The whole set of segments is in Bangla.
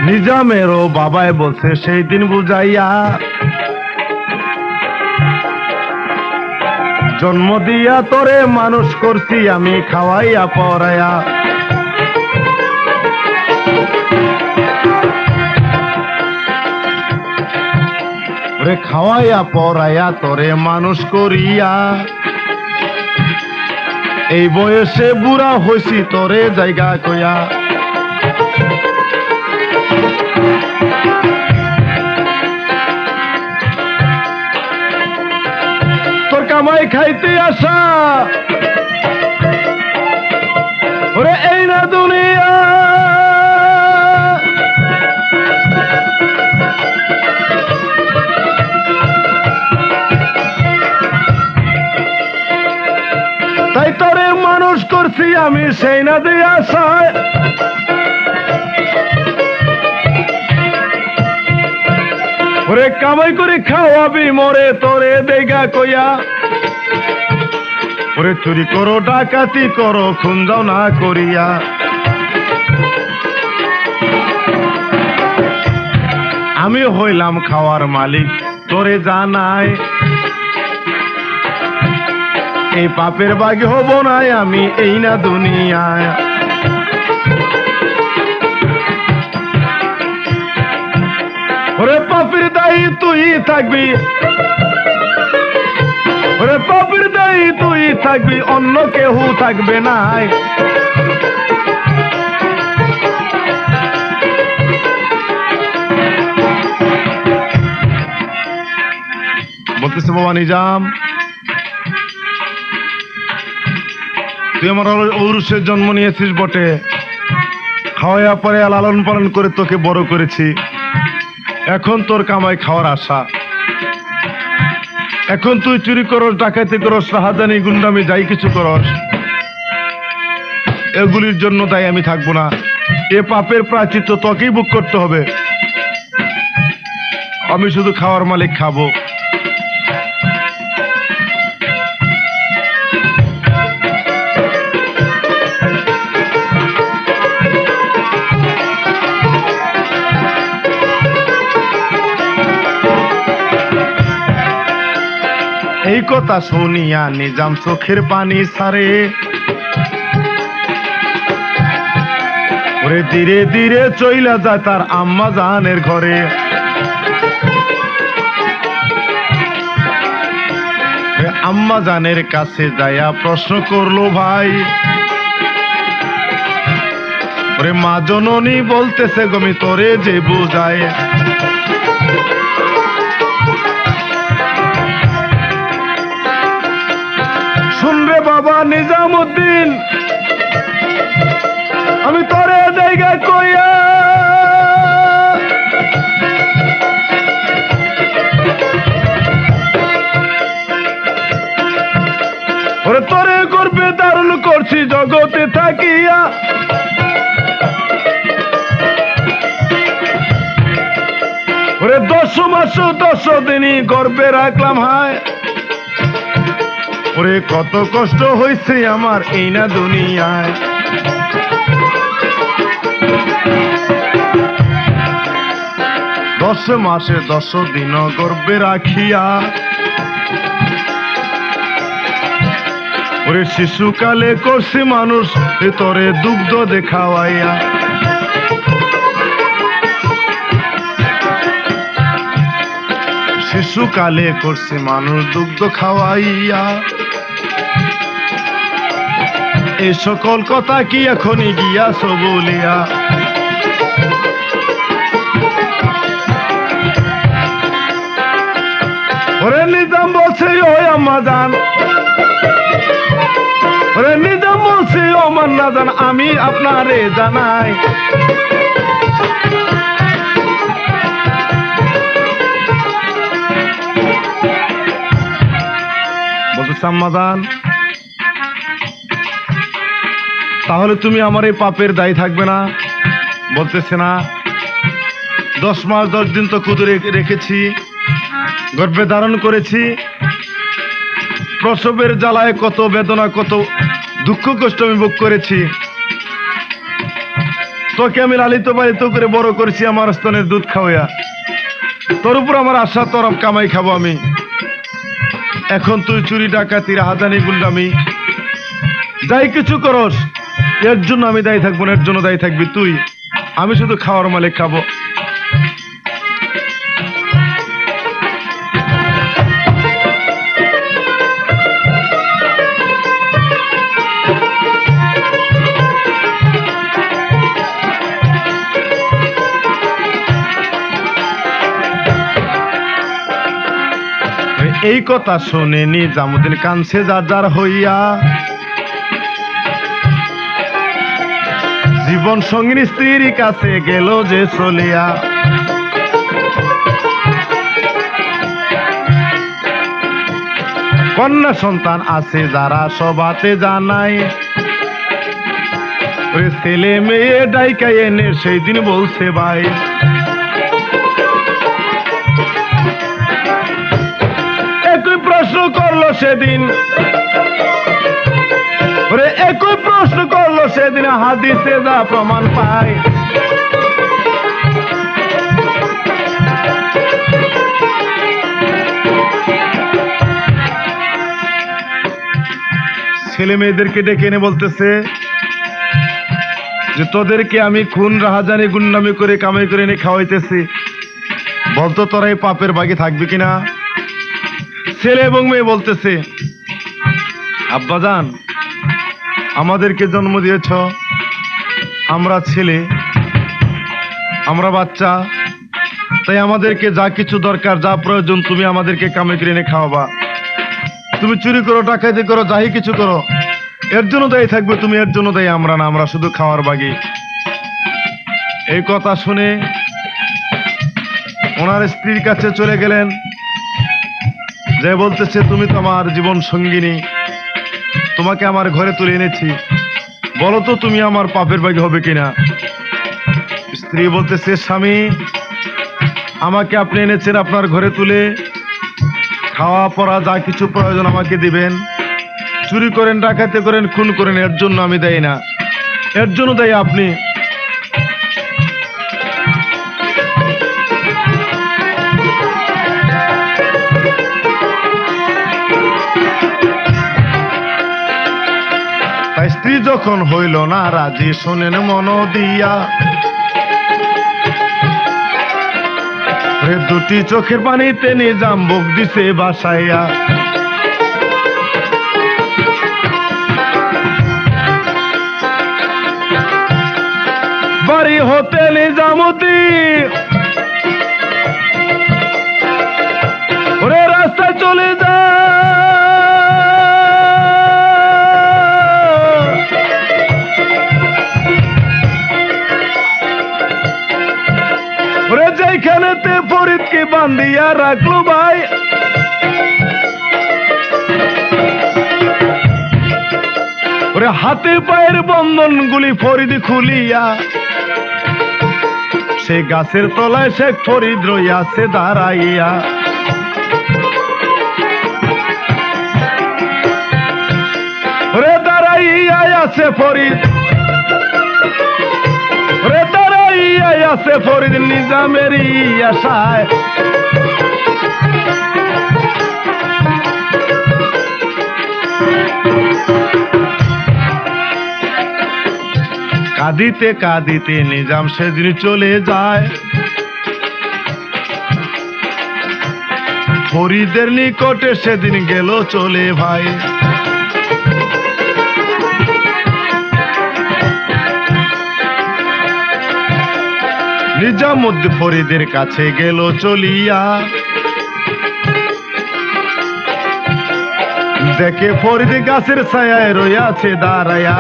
নিজামেরও বাবায় বলছে সেই দিন বুঝাইয়া, জন্ম দিয়া তোরে মানুষ করছি আমি খাওয়াইয়া পড়াইয়া। রে খাওয়াইয়া পড়াইয়া তোরে মানুষ করিয়া, এই বয়সে বুড়া হইছি তোরে জায়গা কইয়া। তোর কামাই খাইতে আসা ওরে এই না দুনিয়া, তাই তোরে মানুষ করছি আমি সেই না দিয়ে আশায়। ওরে কামাই করে খাওয়াবি মরে তোরে দেগা কইয়া, ওরে চুরি করো ডাকাতি করো খুন যাও না করিয়া। আমি হইলাম খাওয়ার মালিক তোরে জানাই, এই পাপের বাগে হব নাই আমি এই না দুনিয়ায়। ওরে পাপের দায়ী তুই থাকবি, ওরে পাপের দায়ী তুই থাকবি অন্য কেউ থাকবে নাই। বলতেছে বাবা নিজাম, তুই আমার ঔরসের জন্ম নিয়েছিস বটে, খাওয়াইয়া পরে লালন পালন করে তোকে বড় করেছি, এখন তোর কামাই খাওয়ার আশা। এখন তুই চুরি করস ডাকাতি করস রাহাজানি গুন্ডামি যাই কিছু করস, এগুলির জন্য তাই আমি থাকবো না। এ পাপের প্রায়শ্চিত্ত তোকেই ভোগ করতে হবে, আমি শুধু খাওয়ার মালিক খাবো। এই কথা শুনিয়া নিজাম চোখের পানি ছাড়ে, ওরে ধীরে ধীরে চইলা যায় তার আম্মা জানের ঘরে। আম্মা জানের কাছে যাইয়া প্রশ্ন করলো ভাই, ওরে মা জননী বলতেছে গমি তোরে যে বুঝায়, শুনবে বাবা নিজামুদ্দিন আমি তোরে জায়গা কইয়া, ওরে তোরে করবে দারুণ করছি জগতে থাকিয়া। ওরে 10 মাস 10 দিনই গর্বে রাখলাম হায়, ওরে কত কষ্ট হয়েছে আমার এই না দুনিয়ায়। 10 মাসে 10 দিন গর্বে রাখিয়া, ওরে শিশুকালে করছি মানুষ তোরে দুগ্ধ দেখাওয়াইয়া। শিশুকালে করছি মানুষ দুগ্ধ খাওয়াইয়া, এই সকল কথা কি এখনই গিয়াছ বলিয়া। ওরে নিজাম বলছে ও আম্মা জান, ওরে নিজাম বলছে ও মান্না জান আমি আপনারে জানাই, বলতেছে আম্মা জান তাহলে তুমি আমার এই পাপের দায়ী থাকবে না? বলতেছে না 10 মাস 10 দিন তো কুদরে রেখেছি, গর্ভে ধারণ করেছি, প্রসবের জ্বালায় কত বেদনা কত দুঃখ কষ্ট আমি ভোগ করেছি, তোকে আমি লালিত পালিত করে বড় করেছি আমার স্তনের দুধ খাওয়া, তোর উপর আমার আশা, তোর কামাই খাবো আমি। এখন তুই চুরি ডাকাতি রাহাজানি গুন্ডামি যাই কিছু করস, এর জন্য আমি দায়ী থাকবো না, এর জন্য দায়ী থাকবি তুই। আমি শুধু খাওয়ার মালিক, খাবো। এই কথা শুনে নিজামুদ্দিন কানছে যার হইয়া, জীবন সঙ্গিনী স্ত্রীর কাছে গেল যে চলিয়া। কন্যা সন্তান আছে যারা সবাতে জানায়, ছেলে মেয়ে ডাইকা এনে সেই দিন বলছে ভাই। একই প্রশ্ন করলো সেদিন, একই প্রশ্ন করলো সেদিন, হাদিসে যা প্রমাণ পায়। ছেলে মেয়েদেরকে ডেকে এনে বলতেছে যে তোদেরকে আমি খুন রাহাজানি গুন্ডামি করে কামাই করে এনে খাওয়াইতেছি, বলতো তোরা এই পাপের ভাগে থাকবি কিনা? ছেলে এবং মেয়ে বলতেছে আব্বাজান আমাদেরকে জন্ম দিয়েছ, আমরা ছেলে, আমরা বাচ্চা, তাই আমাদেরকে যা কিছু দরকার যা প্রয়োজন তুমি আমাদেরকে কামাই করে এনে খাওয়াবা। তুমি চুরি করো, ডাকাতি করো, যাই কিছু করো, এর জন্য দায়ী থাকবে তুমি, এর জন্য দায়ী আমরা না, আমরা শুধু খাওয়ার বাগি। এই কথা শুনে ওনার স্ত্রীর কাছে চলে গেলেন, যে বলতেছে তুমি তো আমার জীবন সঙ্গিনী, তোমাকে আমার ঘরে তুলে এনেছি, বলো তো তুমি আমার পাপের ভাগী হবে কিনা? স্ত্রী বলতেছে স্বামী আমাকে আপনি এনেছেন আপনার ঘরে তুলে, খাওয়া পড়া যা কিছু প্রয়োজন আমাকে দিবেন, চুরি করেন ডাকাতি করেন খুন করেন এর জন্য আমি দেই না, এর জন্য দেয় আপনি। তাই স্ত্রী যখন হইল না রাজি, শোনেন মন দিয়া, দুটি চোখের পানিতে নিজাম বুক দিছে বাসাইয়া। বাড়ি হতে নিজামুদ্দিন ওরে রাস্তা চলে যা, ওরে যেখানেতে ফরিদকে বান্ধিয়া রাখলো ভাই, ওরে হাতে পায়ের বন্ধন গুলি ফরিদ খুলিয়া, সে গাছের তলায় শেখ ফরিদ রইয়াছে দাঁড়াইয়া। ওরে দাঁড়াইয়া আছে ফরিদ, ওরে দাঁড়াইয়া আছে ফরিদ নিজামেরই আশায়। কাঁদিতে কাঁদিতে নিজাম সেদিন চলে যায়, ফরিদের নিকটে সেদিন গেল চলে ভাই। নিজামুদ্দিন ফরিদের কাছে গেল চলিয়া, দেখে ফরিদ গাছের ছায়ায় রইয়াছে দাঁড়াইয়া।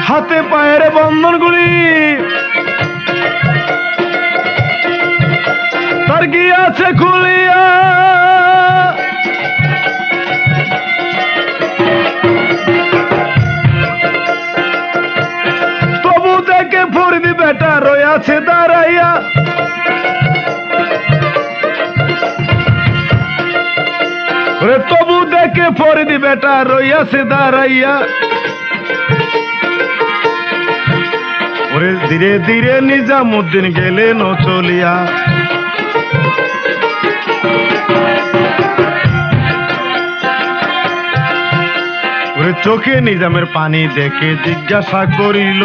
হাতে পায়ের বন্ধন গুলি তার গিয়াছে খুলিয়া, রইয়াছে দাঁড়াইয়া, ওরে তবু দেখে ফরিদ বেটা রইয়াছে দাঁড়াইয়া, ওরে ধীরে ধীরে নিজামুদ্দিন গেলেন চলিয়া। ওরে চোখে নিজামের পানি দেখে জিজ্ঞাসা করিল,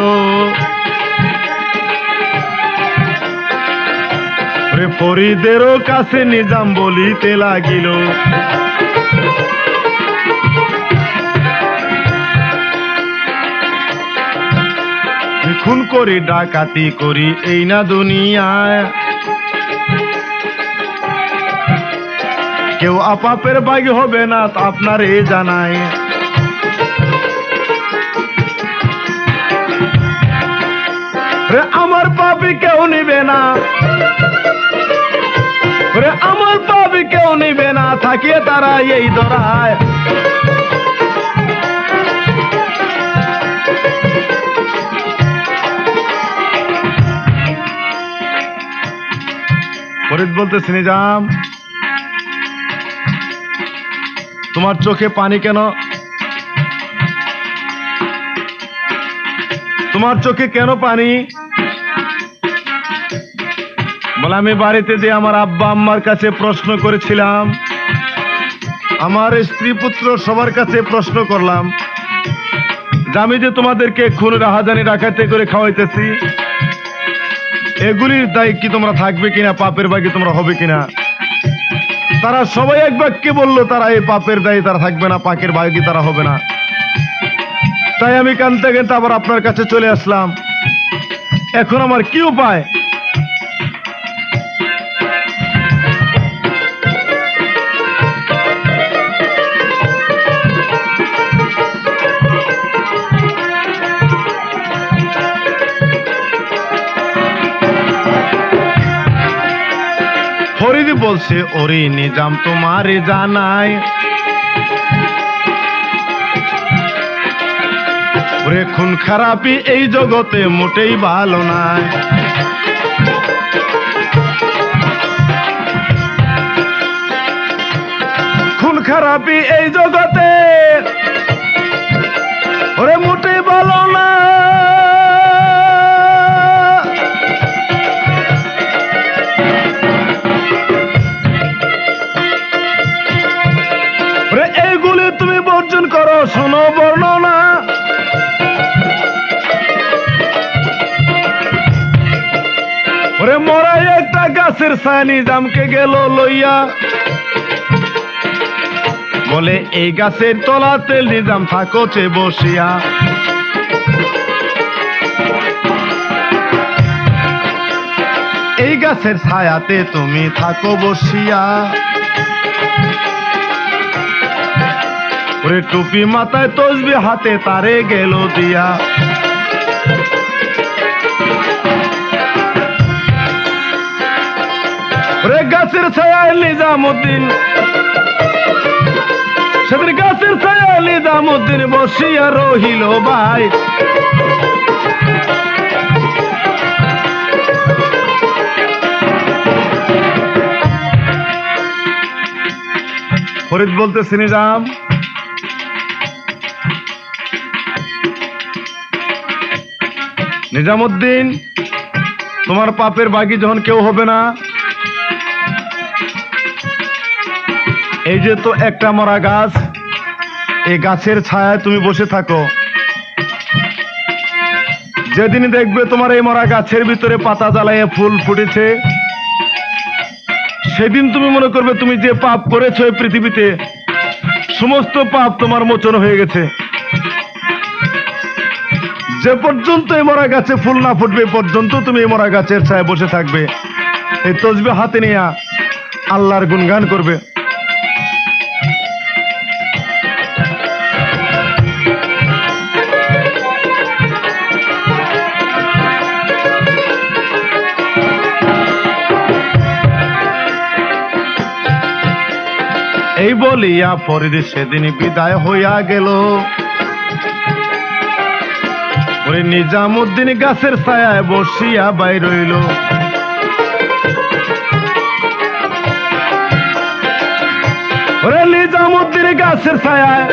ওরে ফরিদেরও কাছে নিজাম বলিতে লাগিল, খুন করি ডাকাতি করি এই না দুনিয়ায়, কেউ আপাপের ভাগী হবে না আপনার এ জানায়। আমার পাপি কেউ নিবে না, আমার পাপি কেউ নিবে না, থাকিয়ে তারা এই ধরায়। ফরিদ বলতেছে, নিজাম তোমার চোখে পানি কেন? তোমার চোখে কেন পানি? বলে আমি বাড়িতে দিয়ে আমার আব্বা আম্মার কাছে প্রশ্ন করেছিলাম, আমার স্ত্রী পুত্র সবার কাছে প্রশ্ন করলাম যে আমি যে তোমাদেরকে খুন রাহাজানি ডাকাতি করে খাওয়াইতেছি, এগুলির দায় কি তোমরা থাকবে কিনা, পাপের ভাগী তোমরা হবে কিনা? তারা সবাই এক বাক্যে বললো তারা এই পাপের দায়ী তারা থাকবে না, পাকের ভাগী তারা হবে না। তাই আমি কানতে কানতে আবার আপনার কাছে চলে আসলাম। এখন আমার কি উপায়? ফরিদ বলছে, ওরে নিজাম তোমারে জানায়, ওরে খুন খারাপি এই জগতে মোটেই ভালো নয়। খুন খারাপি এই জগতে ওরে মোটেই ভালো না। এইগুলি তুমি বর্জন করো, শোনো বর্ণনা। ওরে মরাই একটা গাছের ছায়া নিজামকে গেল লইয়া, বলে এই গাছের তলাতে নিজাম থাকোছে বসিয়া। এই গাছের ছায়াতে তুমি থাকো বসিয়া। ওরে টুপি মাথায় তসবি হাতে তারে গেল দিয়া। ওরে গাছের ছায়ায় নিজামুদ্দিন, সেদিন গাছের ছায়ায় নিজামুদ্দিন বসিয়া রহিল ভাই। ফরিদ বলতেছে, নিজাম নিজামুদ্দিন তোমার পাপের ভাগী যখন কেউ হবে না, এই যে তো একটা মরা গাছ, এই গাছের ছায়ায় তুমি বসে থাকো। যেদিন দেখবে তোমার এই মরা গাছের ভিতরে পাতা জ্বালাইয়ে ফুল ফুটেছে, সেদিন তুমি মনে করবে তুমি যে পাপ করেছো এই পৃথিবীতে সমস্ত পাপ তোমার মোচন হয়ে গেছে। যে পর্যন্ত এই মরা গাছে ফুল না ফুটবে পর্যন্ত তুমি এই মরা গাছের ছায়ায় বসে থাকবে, এই তসবিহ হাতে নিয়ে আল্লাহর গুণগান করবে। এই বলিয়া ফরিদ সেদিন বিদায় হইয়া গেল। ওরে নিজামুদ্দিন গাছের ছায়ায় বসিয়া বাই রইল। ওরে নিজামুদ্দিন গাছের ছায়ায়,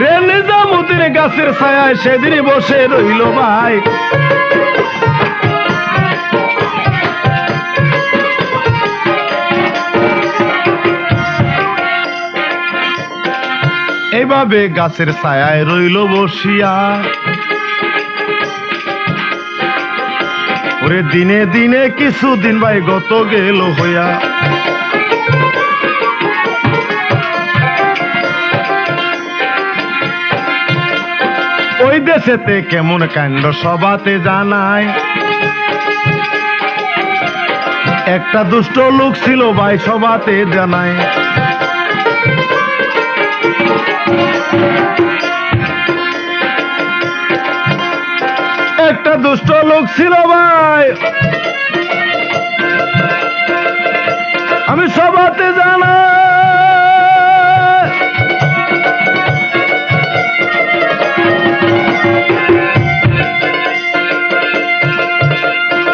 রে নিজামুদ্দিন গাছের ছায়ায় সেদিন বসে রইল ভাই। এইভাবে গাছের ছায়ায় রইল বসিয়া। ওরে দিনে দিনে কিছুদিন ভাই গত গেল হইয়া। ওই দেশেতে কেমন কাণ্ড সবাতে জানায়। একটা দুষ্ট লোক ছিল ভাই সবাতে জানায়। একটা দুষ্ট লোক ছিল ভাই, আমি সবাতে জানাই।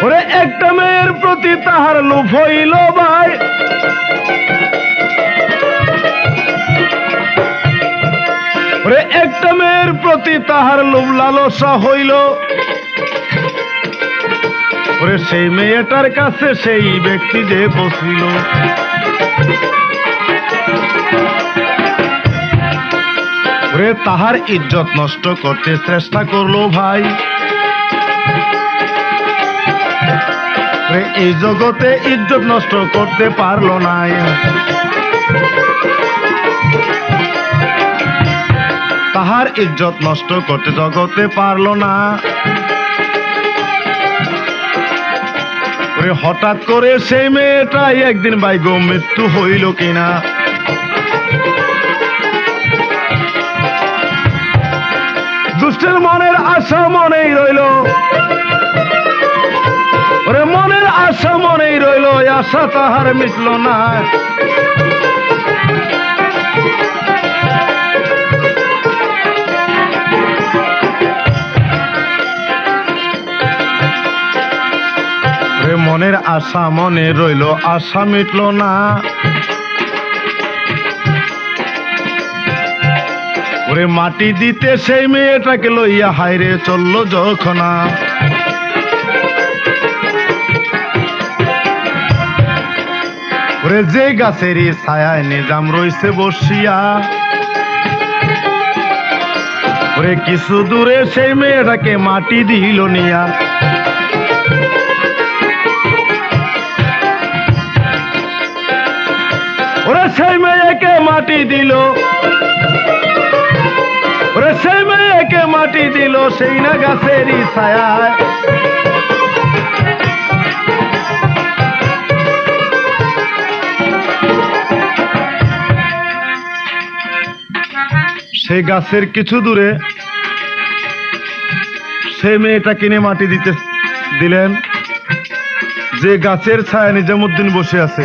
ওরে একটা মেয়ের প্রতি তাহার লোভ হইল ভাই। ওরে একটা মেয়ের প্রতি তাহার লোভ লালসা হইল। ওরে সেই মেয়েটার কাছে সেই ব্যক্তি যে বসিল। ওরে তাহার ইজ্জত নষ্ট করতে চেষ্টা করলো ভাই। এই জগতে ইজ্জত নষ্ট করতে পারলো না। তাহার ইজ্জত নষ্ট করতে জগতে পারলো না। ওরে হঠাৎ করে সেই মেয়েটাই একদিন ভাই গো মৃত্যু হইল কিনা। দুষ্টের মনের আশা মনেই রইল। ওরে মনের আশা মনেই রইল, আশা তাহার মিটল না। মনের আশা মনে রইল, আশা মিটল না। ওরে মাটি দিতে সেই মেয়েটাকে লইয়া হাইরে চলল যখন। ওরে যে গাছেরই ছায়ায় নিজাম রইছে বসিয়া। ওরে কিছু দূরে সেই মেয়েটাকে মাটি দিল নিয়া। ওরে সেই মেয়েকে মাটি দিল, ওরে সেই মেয়েকে মাটি দিল সেই না গাছেরই ছায়ায়। সেই গাছের কিছু দূরে সেই মেয়েটা কিনে মাটি দিতে দিলেন, যে গাছের ছায়া নিজামুদ্দিন বসে আছে।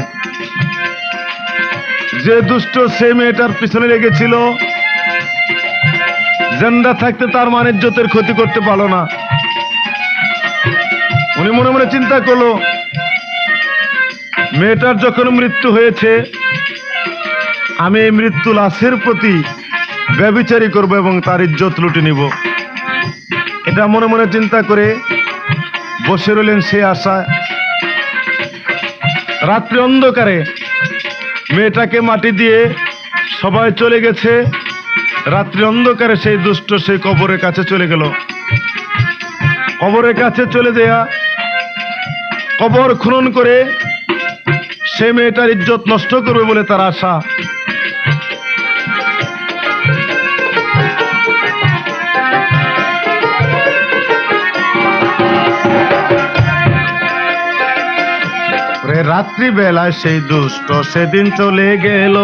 যে দুষ্ট সেই মেয়েটার পিছনে লেগেছিল, জিন্দা থাকতে তার মান ইজ্জতের ক্ষতি করতে পারলো না। উনি মনে মনে চিন্তা করলো, মেয়েটার যখন মৃত্যু হয়েছে, আমি এই মৃত্যু লাশের প্রতি ব্যভিচারী করব এবং তার ইজ্জত লুটে নিব। এটা মনে মনে চিন্তা করে বসে রইলেন সে আশায়। রাত্রি অন্ধকারে মেয়েটাকে মাটি দিয়ে সবাই চলে গেছে। রাত্রি অন্ধকারে সেই দুষ্ট সেই কবরের কাছে চলে গেল। কবরের কাছে চলে দেয়া কবর খনন করে সে মেয়েটার ইজ্জত নষ্ট করবে বলে তার আশা। রাত্রি বেলায় সেই দুষ্ট সেদিন চলে গেল।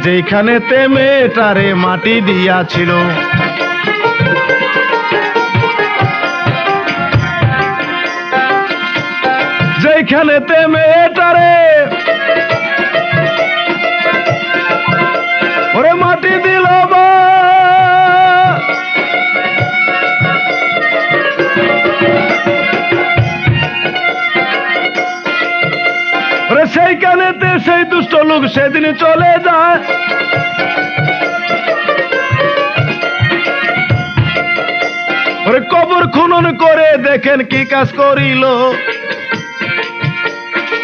যেখানেতে মেয়েটারে মাটি দিয়াছিল, যেখানেতে মেয়েটারে মাটি দিল বা সেইখানেতে সেই দুষ্ট লোক সেদিন চলে যায়। ওরে কবর খনন করে দেখেন কি কাজ করিল।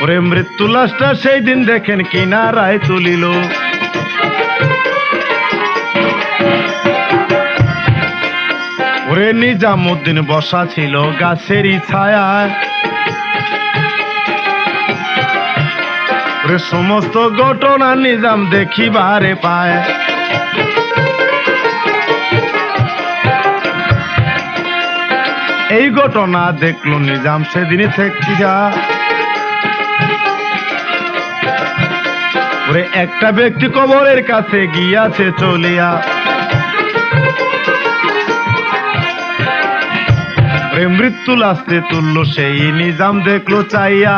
ওরে মৃত্যু লাশটা সেই দিন দেখেন কিনারায় তুলিল। ওরে নিজামুদ্দিন বসা ছিল গাছেরই ছায়ায়। ওরে সমস্ত ঘটনা নিজাম দেখিবারে পায়। এই ঘটনা দেখলো নিজাম সেদিনই থেকে। ওরে একটা ব্যক্তি কবরের কাছে গিয়াছে চলিয়া। ওরে মৃত্যু লাশে তুললো সেই নিজাম দেখলো চাইয়া।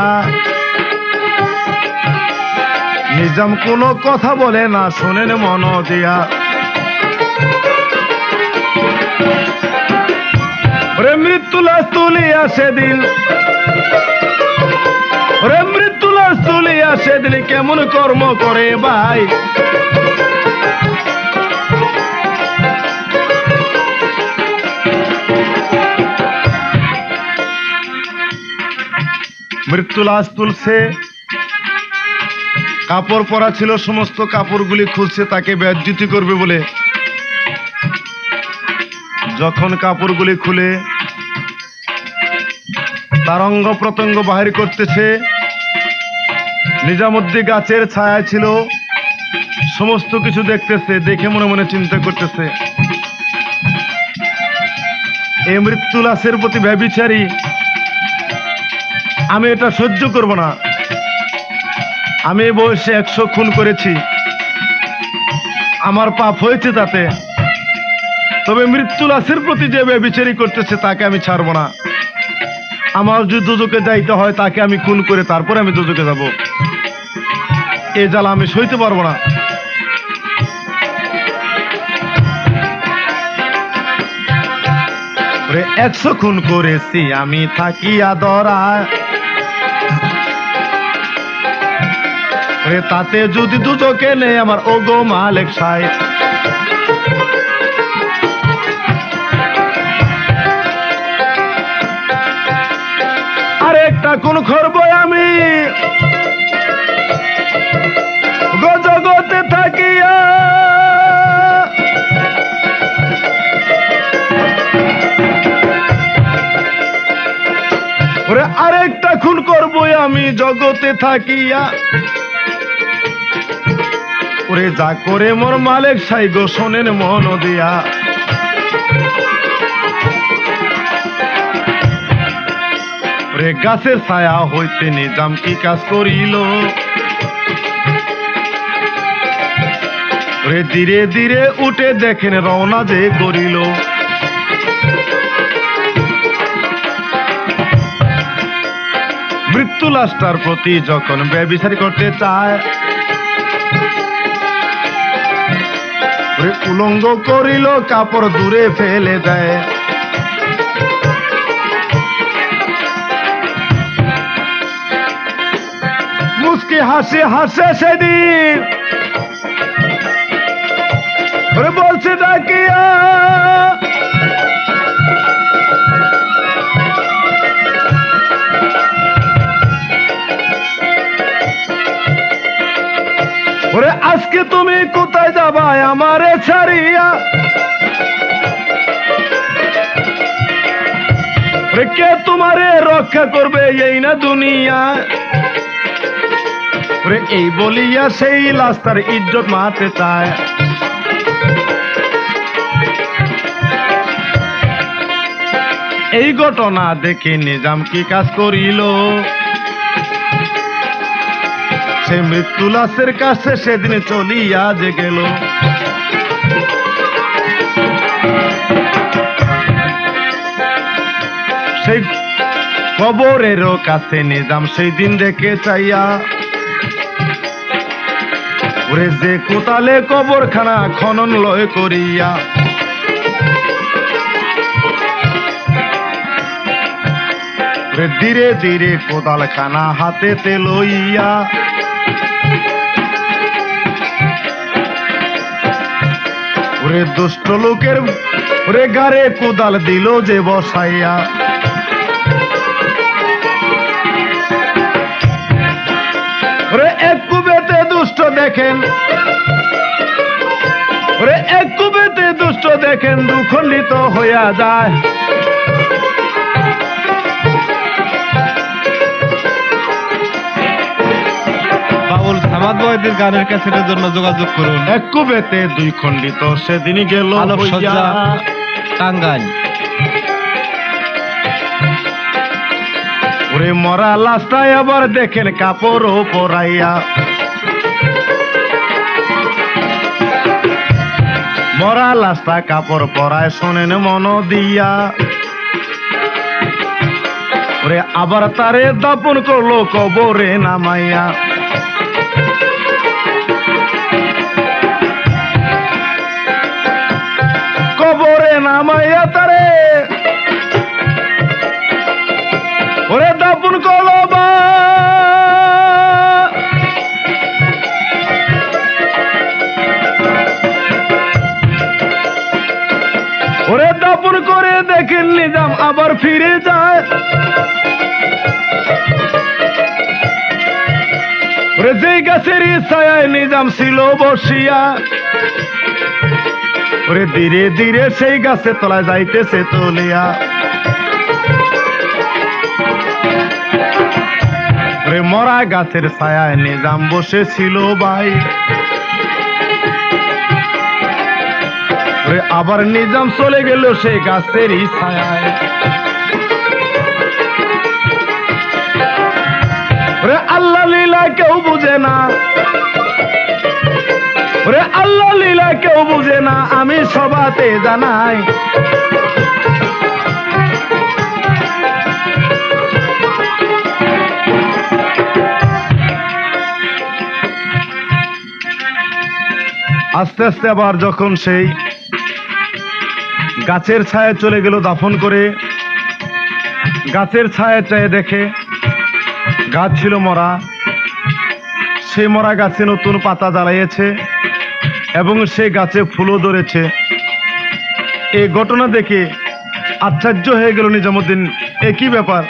নিজাম কোনো কথা বলে না, শোনেন মন দিয়া। ওরে মৃত্যু লাশ তুলিয়া সেদিন, ওরে মৃত্যু লাশ তুলিয়া সেদিন কেমন কর্ম করে ভাই। মৃত্যু লাশ তুলছে, কাপড় পরা ছিল, সমস্ত কাপড়গুলি খুলছে তাকে বেজ্জতি করবে বলে। যখন কাপড়গুলি খুলে তার অঙ্গ প্রত্যঙ্গ বাহির করতেছে, নিজামুদ্দিন গাছের ছায়া ছিল, সমস্ত কিছু দেখতেছে, দেখে মনে মনে চিন্তা করতেছে এই মৃত্যু লাশের প্রতি ব্যভিচারী, আমি এটা সহ্য করব না। আমি এই বয়সে 100 খুন করেছি, আমার পাপ হয়েছে তাতে, তবে মৃত্যু লাশের প্রতি যে ব্যভিচারী করতেছে তাকে আমি ছাড়ব না। আমার যদি দুজকে যাইতে হয় তাকে আমি খুন করে তারপরে আমি দুজকে যাব। এ জ্বালা আমি সইতে পারবো না। ওরে 100 খুন করেছি আমি থাকিয়া ধরায়। ওরে তাতে যদি দুজকে নেই আমার ওগো মালিক সাহেব। আরেকটা খুন করব আমি জগতে থাকিয়া। ওরে আরেকটা খুন করব আমি জগতে থাকিয়া। ওরে যা করে মোর মালিক সাই গো শোনেন মন দিয়া। ওরে গাছের ছায়া হইতে নিজাম কি কাজ করিল। ওরে ধীরে ধীরে উঠে দেখেন রওনা যে করিল। মৃত্যু লাশটার প্রতি যখন ব্যভিচার করতে চায়, ওরে উলঙ্গ করিল, কাপড় দূরে ফেলে দেয়। মুস্কি হাসি হাসে সেদিন, ওরে বলছে ডাকিয়া ওরে আজকে তুমি কোথায় যাবা আমারে ছাড়িয়া। ওরে কে তোমারে রক্ষা করবে এই না দুনিয়া। ওরে এই বলিয়া সেই লাশ তার ইজ্জত মারতে চায়। এই ঘটনা দেখে নিজাম কি কাজ করিল। সে মৃত্যু লাশের কাছে সেদিন চলিয়া যে গেল। সেই কবরেরও কাছে নিজাম সেই দিন দেখে চাইয়া। ওরে যে কোতালে কবরখানা খনন লয় করিয়া, ওরে ধীরে ধীরে কোদালখানা হাতেতে লইয়া, ওরে দুষ্ট লোকের ওরে গারে কোদাল দিল যে বসাইয়া, ওরে এক কুবেতে দুষ্ট দেখেন, ওরে এক কুবেতে দুষ্ট দেখেন দুখণ্ডিত হইয়া যায়। বাউল সামাদ বয়দের গানের ক্যাসেটের জন্য যোগাযোগ করুন। এক কুবেতে দুই খণ্ডিত সেদিনই গেল হইয়া। আলোকসজ্জা, টাঙ্গাইল। ওরে মরা লাশটায় আবার দেখেন কাপড়ও পরাইয়া, মরা লাশটা কাপড় পরায় শোনেন মন দিয়া, ওরে আবার তারে দাপন করলো কবরে নামাইয়া, কবরে নামাইয়া তারে ওরে দাপন করলো বা, ওরে দাপন করে দেখেন নিজাম আবার ফিরে যায়, ওরে যেই গাছের ছায়ায় নিজাম ছিল বসিয়া, ওরে ধীরে ধীরে সেই গাছের তলায় যাইতেছে তলিয়া, ওরে মরা গাছের ছায়ায় নিজাম বসেছিল ভাই, ওরে আবার নিজাম চলে গেল সেই গাছেরই ছায়ায়, ওরে আল্লাহ লীলা কেউ বুঝে না, ওরে আল্লাহ লীলা কেউ বুঝে না আমি সবাতে জানাই, আস্তে আস্তে আবার যখন সেই গাছের ছায়া চলে গেল দাফন করে, গাছের ছায়া চায়ে দেখে গাছ ছিল মরা, সেই মরা গাছে নতুন পাতা জ্বালাইয়েছে এবং সেই গাছে ফুলও ধরেছে। এই ঘটনা দেখে আশ্চর্য হয়ে গেল নিজামুদ্দিন, একই ব্যাপার।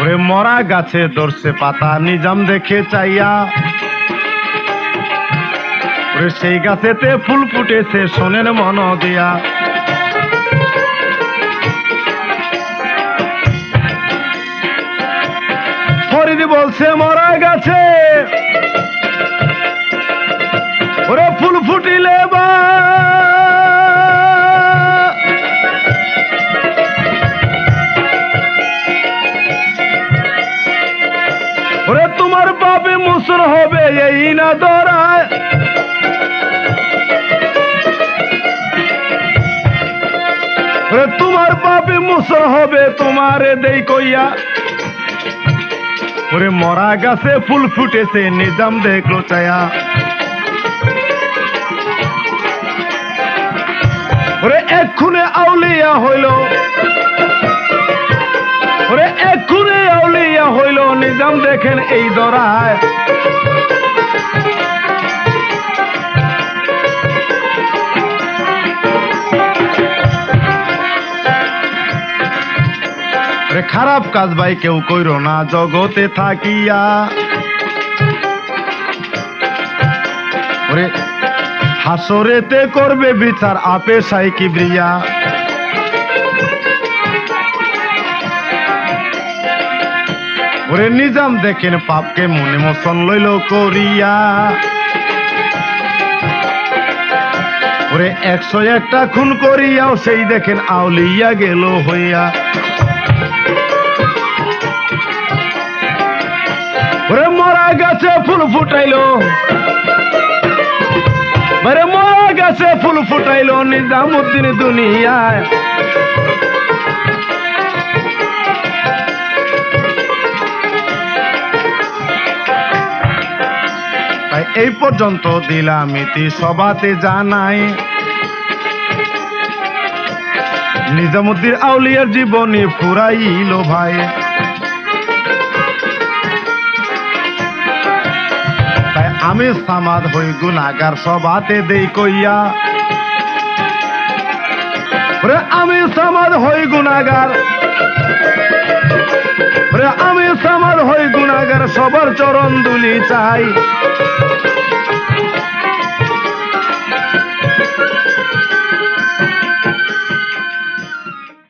ওরে মরা গাছে ধরছে পাতা নিজাম দেখে চাইয়া, ওরে সেই গাছেতে ফুল ফুটেছে শোনেন মন দিয়া, ফরিদ বলছে মরা গাছে ওরে ফুল ফুটিলে বা, ওরে তোমার পাপে মুসর হবে এই না ধরায়, ওরে তোমার পাপে মুসর হবে তোমারে দেই কইয়া, ওরে মরা গাছে ফুল ফুটেছে নিজাম দেখলো চায়া, ওরে এক্ষুনে আউলিয়া হইল, ওরে এক্ষুনে আউলিয়া হইল নিজাম দেখেন এই দরায়, খারাপ কাজ ভাই কেউ কইরো না জগতে থাকিয়া, ওরে হাসরেতে করবে বিচার আপে সাই কিবরিয়া, ওরে নিজাম দেখেন পাপকে মনে মোচন লইল করিয়া, ওরে 101টা খুন করিয়াও সেই দেখেন আউলিয়া গেল হইয়া। গাছে ফুল ফুটাইলো আরে মরা গাছে ফুল ফুটাইলো নিজামুদ্দিন দুনিয়ায় তাই এই পর্যন্ত দিলাম ইতি সবাতে জানাই নিজামুদ্দিন আউলিয়ার জীবনী ফুরাইল ভাই তাই আমি সামাদ হই গুনাহগার সবাতে দেই কইয়া ওরে আমি সামাদ হই গুনাহগার ওরে আমি সামাদ হই গুনাহগার সবার চরণ দুলি চাই